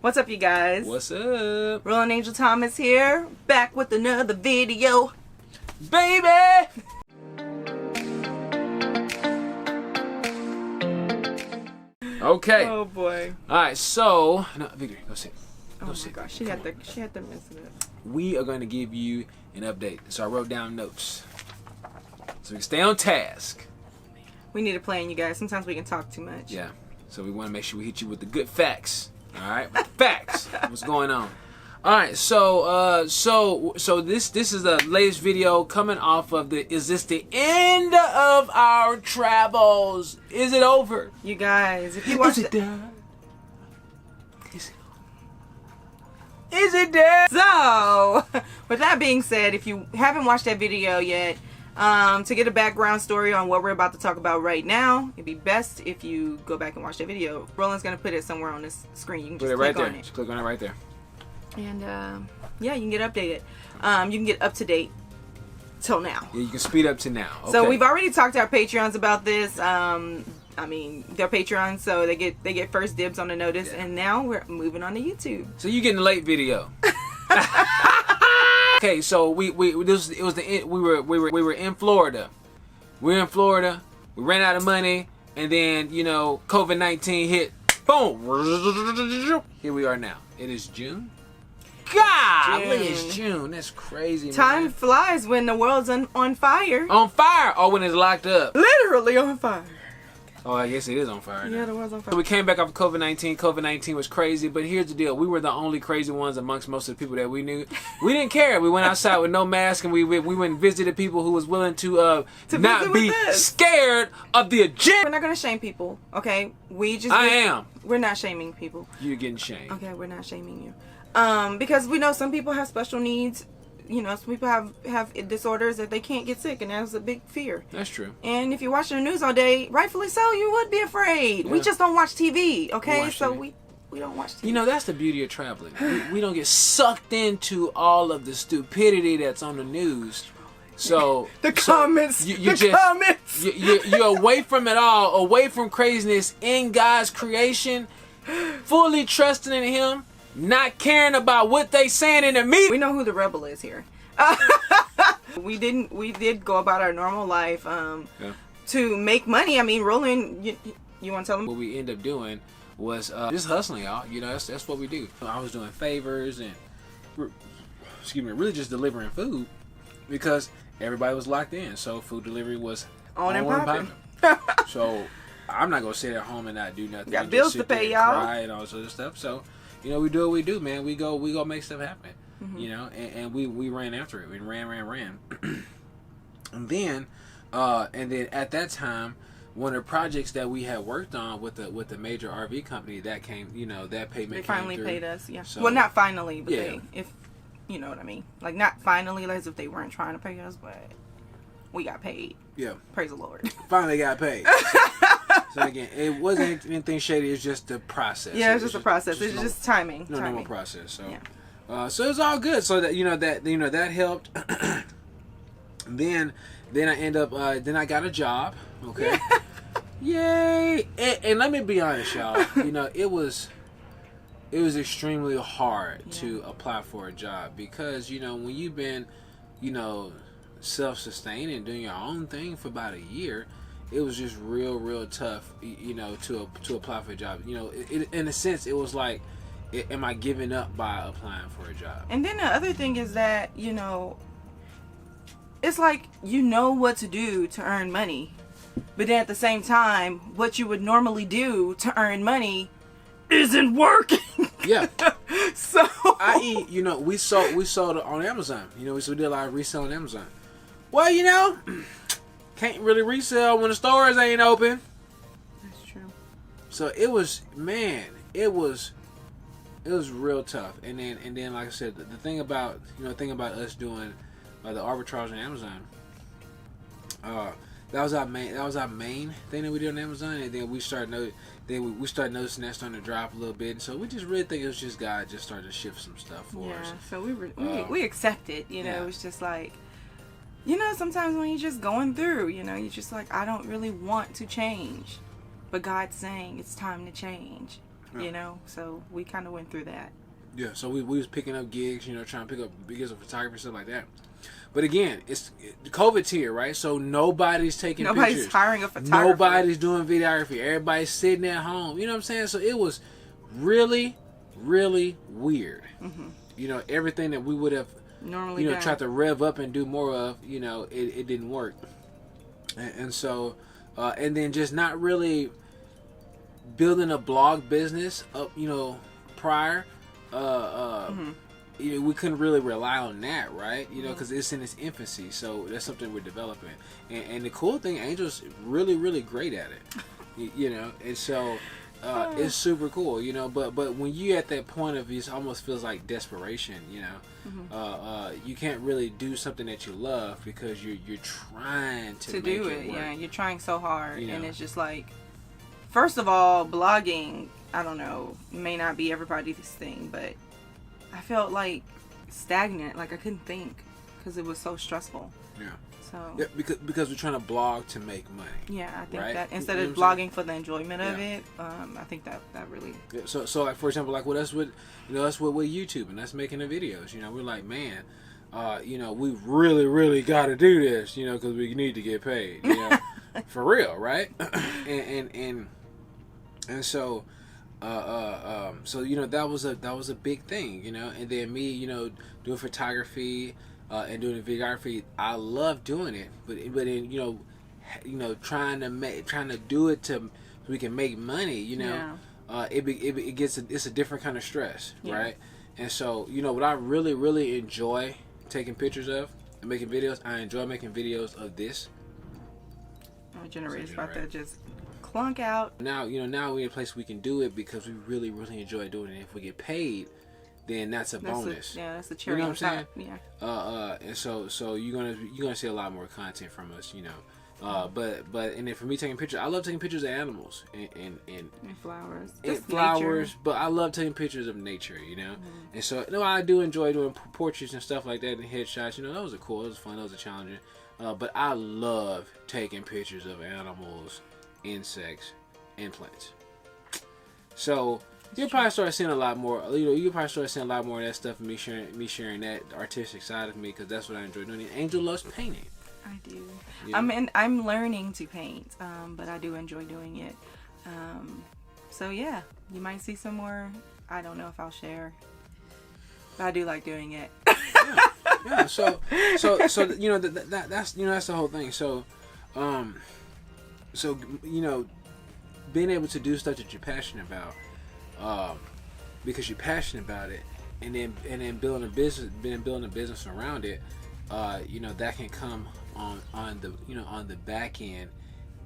What's up, you guys? What's up? Rolling Angel Thomas here, back with another video. Baby! Okay. Oh boy. Alright, so no, Victory, go sit. Oh my gosh, she had the incident. We are going to give you an update. So I wrote down notes. So we can stay on task. We need a plan, you guys. Sometimes we can talk too much. Yeah. So we want to make sure we hit you with the good facts. Alright? Facts. What's going on? Alright, so this is the latest video coming off of is this the end of our travels? Is it over? You guys, if you watch Is it done? Is it dead? So, with that being said, if you haven't watched that video yet, to get a background story on what we're about to talk about right now, it'd be best if you go back and watch that video. Roland's gonna put it somewhere on this screen. You can just click on it. Just click on it right there. And yeah, you can get updated. You can get up to date till now. Yeah, you can speed up to now. Okay. So we've already talked to our Patreons about this. I mean, they're Patreons, so they get first dibs on the notice. Yeah. And now we're moving on to YouTube. So you getting a late video. Okay, so we were in Florida. We were in Florida. We ran out of money, and then COVID-19 hit. Boom. Here we are now. It is June. Golly, it's June. That's crazy, man. Time flies when the world's on fire. On fire, or when it's locked up. Literally on fire. Oh, I guess it is on fire now. Yeah, the world's on fire. So we came back off of COVID-19. COVID-19 was crazy, but here's the deal. We were the only crazy ones amongst most of the people that we knew. We didn't care. We went outside with no mask, and we went and visited people who was willing to not be scared of the agenda. We're not going to shame people, okay? I am. We're not shaming people. You're getting shamed. Okay, we're not shaming you. Because we know some people have special needs. Some people have disorders that they can't get sick, and that's a big fear. That's true. And if you're watching the news all day, rightfully so, you would be afraid. Yeah. We just don't watch TV, okay? We don't watch TV. That's the beauty of traveling. We don't get sucked into all of the stupidity that's on the news. So the comments. You're away from it all, away from craziness, in God's creation, fully trusting in Him. Not caring about what they saying in the media. We know who the rebel is here. We did go about our normal life to make money. I mean, Roland, you want to tell them? What we end up doing was just hustling, y'all. That's what we do. I was doing favors and really just delivering food because everybody was locked in. So food delivery was on and popping. So I'm not gonna sit at home and not do nothing. Got bills to pay, y'all. Cry and all this other stuff. So. We do what we do, man. We go make stuff happen. Mm-hmm. And we ran after it. We ran. and then at that time, one of the projects that we had worked on with the major RV company that came, that payment they finally came paid us. Yeah. So, well, not finally, but yeah. if you know what I mean. Like not finally, as if they weren't trying to pay us, but we got paid. Yeah. Praise the Lord. Finally got paid. So again, it wasn't anything shady. It's just the process. Yeah, it's just a process. It's just timing. Normal process. So, yeah. So it's all good. So that that helped. Then I end up. Then I got a job. Okay. Yay! And let me be honest, y'all. It was extremely hard to apply for a job because when you've been, self-sustaining, doing your own thing for about a year. It was just real tough, to apply for a job. In a sense, it was like, am I giving up by applying for a job? And then the other thing is that, it's like what to do to earn money, but then at the same time, what you would normally do to earn money isn't working. Yeah. So, i.e., we sold it on Amazon. We did a lot of resale on Amazon. Well, can't really resell when the stores ain't open. That's true. So it was real tough. And then like I said, the thing about us doing the arbitrage on Amazon, that was our main thing that we did on Amazon. And then we started noticing that starting to drop a little bit. And so we just really think it was just God just started to shift some stuff for us. Yeah. So we accept it. It was just like. Sometimes when you're just going through, you're just like, I don't really want to change. But God's saying it's time to change. you know. So we kind of went through that. Yeah, so we was picking up gigs, you know, trying to pick up gigs of photography, stuff like that. But again, COVID's here, right? So nobody's taking pictures. Nobody's hiring a photographer. Nobody's doing videography. Everybody's sitting at home. You know what I'm saying? So it was really, really weird. Mm-hmm. You know, everything that we would have normally, you know, tried to rev up and do more of, you know, it didn't work. And so, and then just not really building a blog business up, you know, prior. You know, we couldn't really rely on that, right? You know, because it's in its infancy. So that's something we're developing. And the cool thing, Angel's really, really great at it. You know, and so it's super cool. You know, but when you at that point of it almost feels like desperation. You know, you can't really do something that you love because you're trying to make do it work. Yeah, you're trying so hard, you know? And it's just like, first of all, blogging, I don't know, may not be everybody's thing, but I felt like stagnant, like I couldn't think because it was so stressful. Yeah. So. Yeah, because we're trying to blog to make money. Yeah, I think right? that instead of blogging for the enjoyment of it, I think that really. Yeah, so like for example, like with us with YouTube and us making the videos, you know, we're like, man, you know, we really got to do this, you know, because we need to get paid, you know, for real, right? and so. So you know that was a big thing, you know, and then me, you know, doing photography and doing videography, I love doing it, but in you know trying to do it so we can make money, you know, it's a different kind of stress, right? And so you know what I really enjoy taking pictures of and making videos. I enjoy making videos of this. My generator's about to just clunk out. Now we're in a place we can do it because we really enjoy doing it. If we get paid, then that's a bonus. That's the cherry. You know what I'm saying? Yeah. And so you're gonna see a lot more content from us, you know. But and then for me taking pictures, I love taking pictures of animals and flowers. And flowers, but I love taking pictures of nature, you know. And so I do enjoy doing portraits and stuff like that and headshots. You know, those are cool. Those are fun. Those are challenging. But I love taking pictures of animals, insects, and plants. So you'll probably start seeing a lot more. You know, you'll probably start seeing a lot more of that stuff. And me sharing that artistic side of me because that's what I enjoy doing. And Angel loves painting. I do. Yeah. I'm learning to paint, but I do enjoy doing it. So yeah, you might see some more. I don't know if I'll share, but I do like doing it. Yeah. So you know that's the whole thing. So you know, being able to do stuff that you're passionate about, because you're passionate about it, and then building a business around it, you know, that can come on the back end.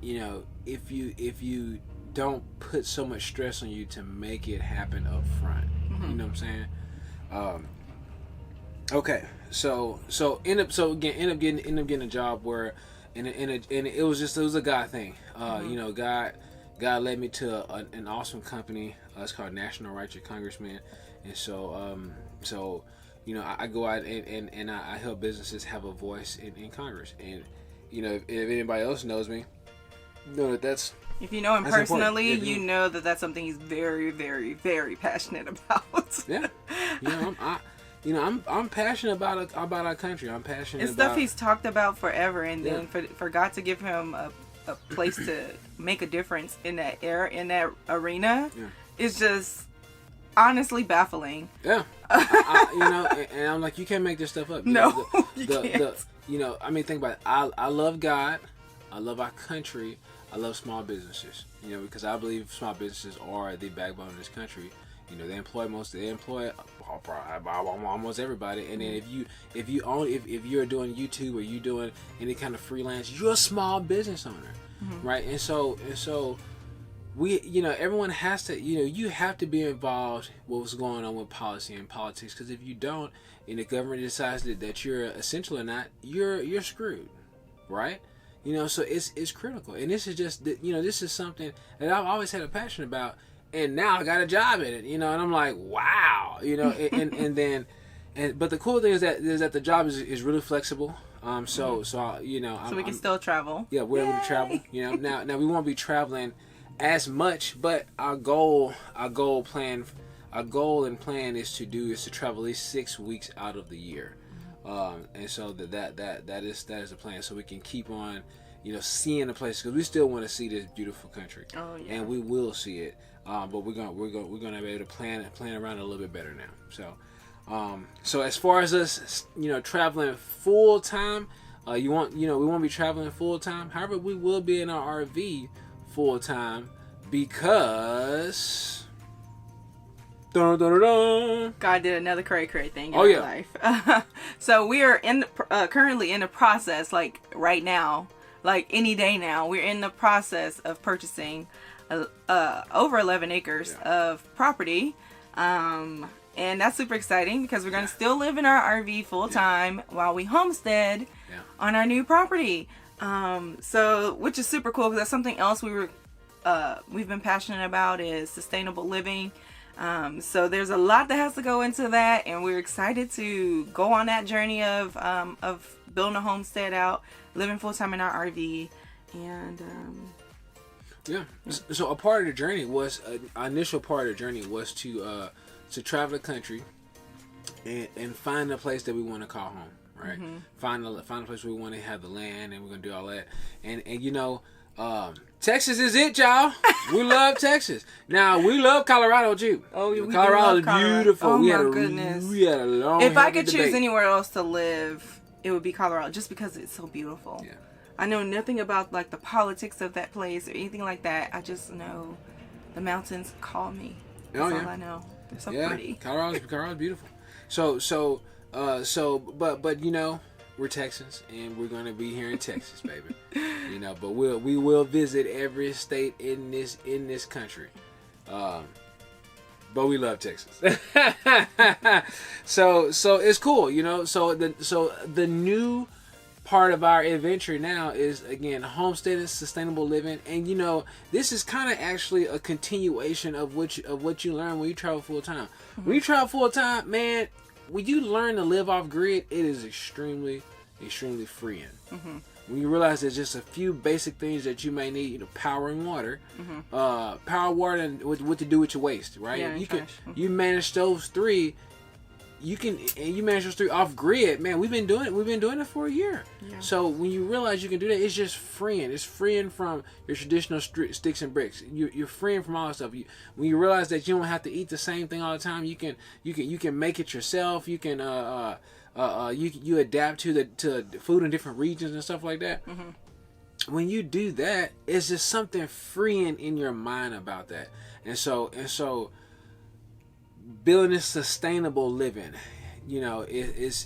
You know, if you don't put so much stress on you to make it happen up front. You know what I'm saying? Okay, so end up getting a job where. And it was a God thing. You know, God led me to an awesome company. It's called National Right-Your Congressman. And so you know, I go out and I help businesses have a voice in Congress. And you know, if anybody else knows me, know that's. If you know him personally, you know that that's something he's very, very, very passionate about. Yeah, you know, I'm passionate about our country. I'm passionate about stuff he's talked about forever, and then for God to give him a place to make a difference in that arena is just honestly baffling. Yeah, you know, and I'm like, you can't make this stuff up. No, you can't. You know, I mean, think about it. I love God. I love our country. I love small businesses. You know, because I believe small businesses are the backbone of this country. You know, they employ almost everybody. And then if you're doing YouTube or you're doing any kind of freelance, you're a small business owner, right? And so we, you know, everyone has to, you know, you have to be involved with what's going on with policy and politics, because if you don't, and the government decides that you're essential or not, you're screwed, right? You know, so it's critical. And this is just, you know, this is something that I've always had a passion about. And now I got a job in it, you know, and I'm like, wow, you know, but the cool thing is that the job is really flexible. So you know, we can still travel. Yeah, we're able to travel. You know, now we won't be traveling as much, but our goal and plan is to travel at least 6 weeks out of the year, and so that is the plan, so we can keep on, seeing the places, because we still want to see this beautiful country. Oh yeah. And we will see it, but we're gonna be able to plan around it a little bit better now. So as far as us, traveling full time, we won't be traveling full time. However, we will be in our RV full time, because God did another cray thing in our life. So we are currently in the process, like right now, like any day now, we're in the process of purchasing over 11 acres of property. And that's super exciting, because we're going to still live in our RV full time while we homestead on our new property. So, which is super cool, because that's something else we've been passionate about, is sustainable living. So there's a lot that has to go into that, and we're excited to go on that journey of building a homestead out, living full time in our RV, and So a part of the journey was initial part of the journey was to travel the country and find a place that we want to call home, right? Find a place where we want to have the land, and we're gonna do all that, and Texas is it, y'all. We love Texas. Now we love Colorado too. Oh, we Colorado do love is beautiful. Oh we my goodness. We had a long. If I could choose anywhere else to live, it would be Colorado, just because it's so beautiful. Yeah. I know nothing about like the politics of that place or anything like that. I just know the mountains call me. That's all I know. They're so pretty. Colorado's beautiful. But we're Texans, and we're gonna be here in Texas, baby. But we will visit every state in this country. But we love Texas. So it's cool, So the new part of our adventure now is, again, homesteading, sustainable living, and this is kind of actually a continuation of what you learn when you travel full time. When you travel full time, man, when you learn to live off grid, it is extremely freeing. When you realize there's just a few basic things that you may need, power and water, and what to do with your waste, right? Yeah, you manage those three. You manage those three off grid, man. We've been doing it for a year. Yeah. So when you realize you can do that, it's just freeing. It's freeing from your traditional sticks and bricks. You're freeing from all that stuff. When you realize that you don't have to eat the same thing all the time, you can make it yourself. You can you adapt to food in different regions and stuff like that. When you do that, it's just something freeing in your mind about that. And so building this sustainable living, it's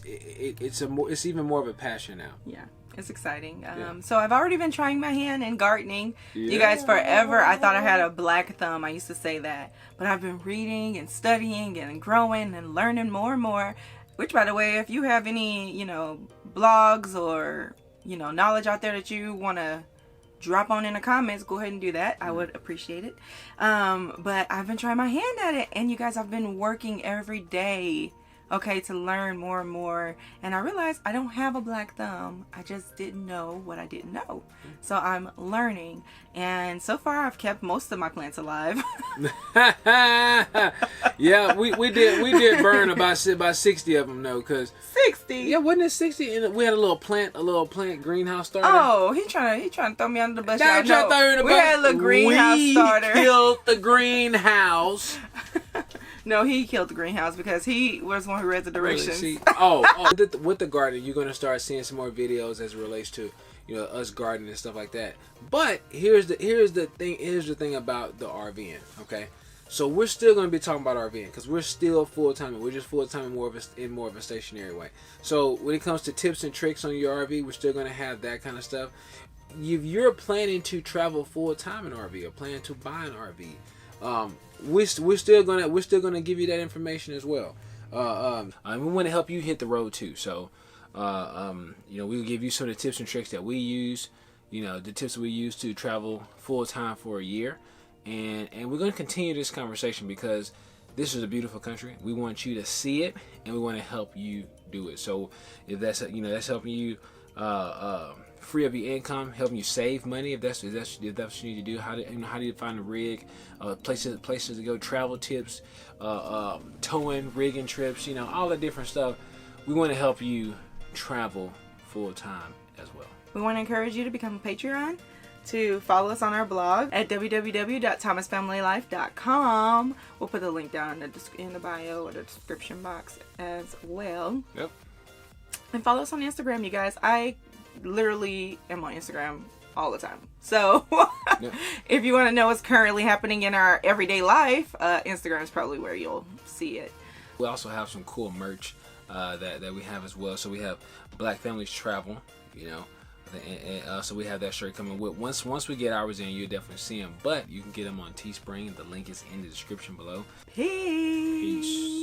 even more of a passion now. Yeah, it's exciting. So I've already been trying my hand in gardening. You guys, forever I thought I had a black thumb. I used to say that, but I've been reading and studying and growing and learning more and more. Which, by the way, if you have any blogs or knowledge out there that you want to drop on in the comments, go ahead and do that. I would appreciate it. But I've been trying my hand at it, and you guys, I've been working every day, to learn more and more. And I realized I don't have a black thumb. I just didn't know what I didn't know. So I'm learning, and so far I've kept most of my plants alive. Yeah, we did burn about 60 of them though, cause 60. Yeah, wasn't it 60? And we had a little plant greenhouse starter. Oh, he trying to throw me under the bus. We had a little greenhouse starter. We killed the greenhouse. No, he killed the greenhouse because he was the one who read the directions. Really? With the garden, you're gonna start seeing some more videos as it relates to us gardening and stuff like that. But here's the thing about the RVing. Okay, so we're still gonna be talking about RVing because we're still full time. We're just full time in more of a stationary way. So when it comes to tips and tricks on your RV, we're still gonna have that kind of stuff. If you're planning to travel full time in RV or planning to buy an RV, we're still gonna give you that information as well. We want to help you hit the road too. So, we'll give you some of the tips and tricks that we use. The tips that we use to travel full time for a year, and we're going to continue this conversation because this is a beautiful country. We want you to see it, and we want to help you do it. So if that's helping you free of your income, helping you save money if that's what you need to do. How do you find a rig, places to go, travel tips, towing, rigging trips, all that different stuff. We want to help you travel full time as well. We want to encourage you to become a Patreon, to follow us on our blog at www.thomasfamilylife.com. We'll put the link down in the bio or the description box as well. Yep. And follow us on Instagram, you guys. I literally am on Instagram all the time. So Yep. if you want to know what's currently happening in our everyday life, Instagram is probably where you'll see it. We also have some cool merch that we have as well. So we have Black Families Travel, and so we have that shirt coming with. Once we get ours in, you'll definitely see them. But you can get them on Teespring. The link is in the description below. Peace.